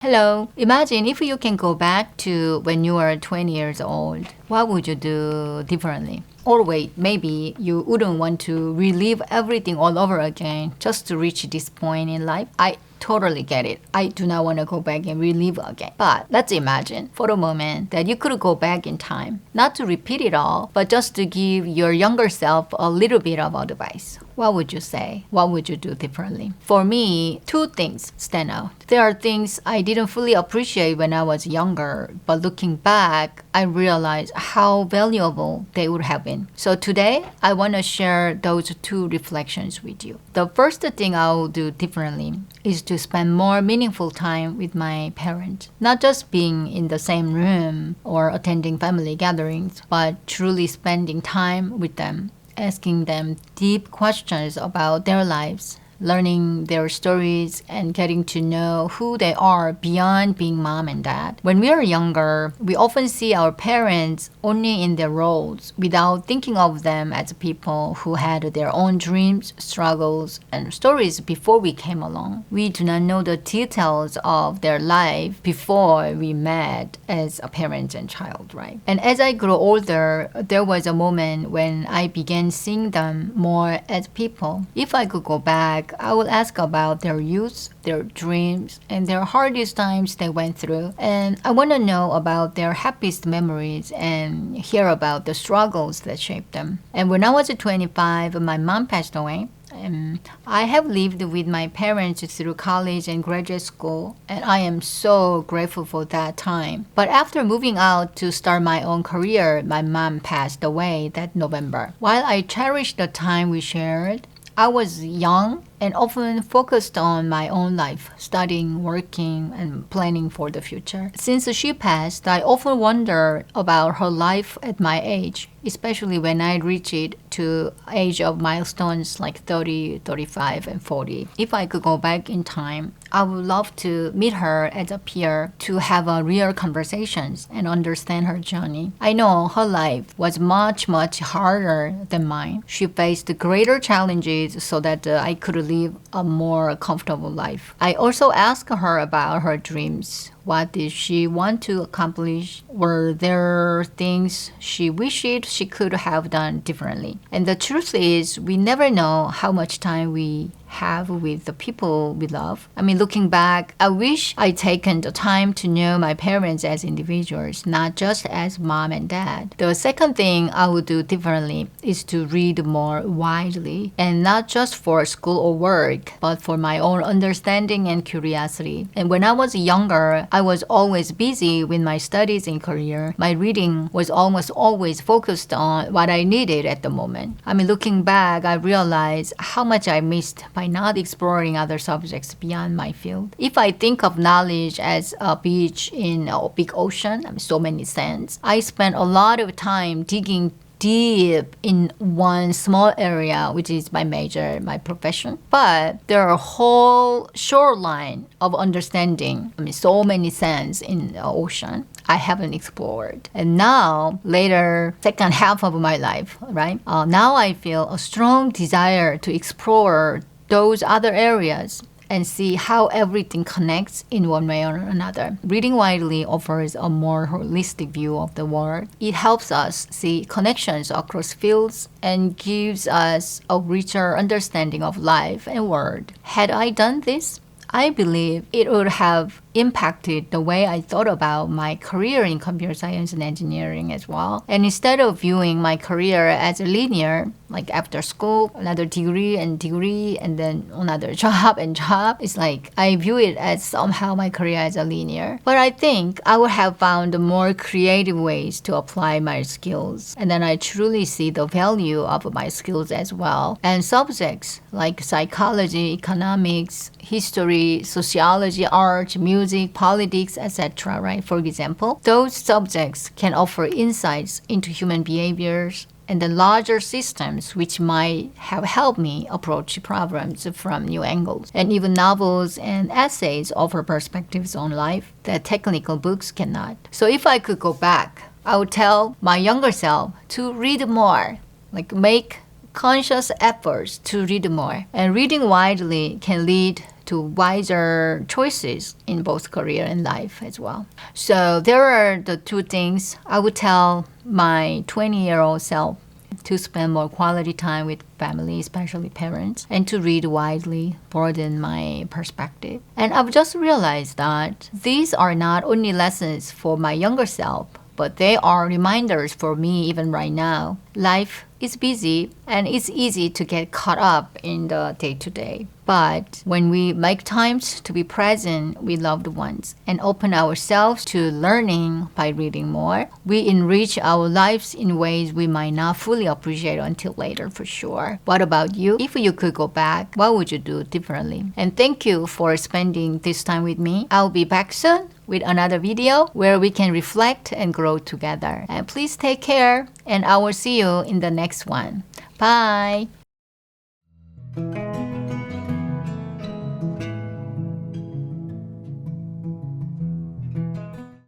Hello. Imagine if you can go back to when you were 20 years old, what would you do differently? Or wait, maybe you wouldn't want to relive everything all over again just to reach this point in life. I totally get it. I do not want to go back and relive again. But let's imagine for a moment that you could go back in time, not to repeat it all, but just to give your younger self a little bit of advice. What would you say? What would you do differently? For me, two things stand out. There are things I didn't fully appreciate when I was younger, but looking back, I realized how valuable they would have been. So today, I want to share those two reflections with you. The first thing I'll do differently is to spend more meaningful time with my parents. Not just being in the same room or attending family gatherings, but truly spending time with them, asking them deep questions about their lives, learning their stories, and getting to know who they are beyond being mom and dad. When we are younger, we often see our parents only in their roles without thinking of them as people who had their own dreams, struggles, and stories before we came along. We do not know the details of their life before we met as a parent and child, right? And as I grew older, there was a moment when I began seeing them more as people. If I could go back, I would ask about their youth, their dreams, and their hardest times they went through. And I want to know about their happiest memories and hear about the struggles that shaped them. And when I was 25, my mom passed away. I have lived with my parents through college and graduate school, and I am so grateful for that time. But after moving out to start my own career, my mom passed away that November. While I cherish the time we shared, I was young and often focused on my own life, studying, working, and planning for the future. Since she passed, I often wonder about her life at my age, especially when I reached to age of milestones like 30, 35, and 40. If I could go back in time, I would love to meet her as a peer to have a real conversations and understand her journey. I know her life was much harder than mine. She faced greater challenges so that I could live a more comfortable life. I also asked her about her dreams. What did she want to accomplish? Were there things she wished she could have done differently? And the truth is, we never know how much time we have with the people we love. Looking back, I wish I'd taken the time to know my parents as individuals, not just as mom and dad. The second thing I would do differently is to read more widely, and not just for school or work, but for my own understanding and curiosity. And when I was younger, I was always busy with my studies and career. My reading was almost always focused on what I needed at the moment. Looking back, I realized how much I missed by not exploring other subjects beyond my field. If I think of knowledge as a beach in a big ocean, so many sands, I spent a lot of time digging deep in one small area, which is my major, my profession. But there are a whole shoreline of understanding, so many sands in the ocean I haven't explored. And now, later, second half of my life, right? Now I feel a strong desire to explore those other areas and see how everything connects in one way or another. Reading widely offers a more holistic view of the world. It helps us see connections across fields and gives us a richer understanding of life and world. Had I done this, I believe it would have impacted the way I thought about my career in computer science and engineering as well. And instead of viewing my career as linear, like after school, another degree, and then another job, it's like I view it as somehow my career as a linear. But I think I would have found more creative ways to apply my skills. And then I truly see the value of my skills as well. And subjects like psychology, economics, history, sociology, art, music, politics, etc., right? For example, those subjects can offer insights into human behaviors and the larger systems which might have helped me approach problems from new angles. And even novels and essays offer perspectives on life that technical books cannot. So if I could go back, I would tell my younger self to read more, make conscious efforts to read more. And reading widely can lead to wiser choices in both career and life as well. So there are the two things I would tell my 20-year-old self: to spend more quality time with family, especially parents, and to read widely, broaden my perspective. And I've just realized that these are not only lessons for my younger self, but they are reminders for me even right now. Life is busy and it's easy to get caught up in the day-to-day. But when we make times to be present with loved ones and open ourselves to learning by reading more, we enrich our lives in ways we might not fully appreciate until later, for sure. What about you? If you could go back, what would you do differently? And thank you for spending this time with me. I'll be back soon with another video where we can reflect and grow together. And please take care, and I will see you in the next one. Bye!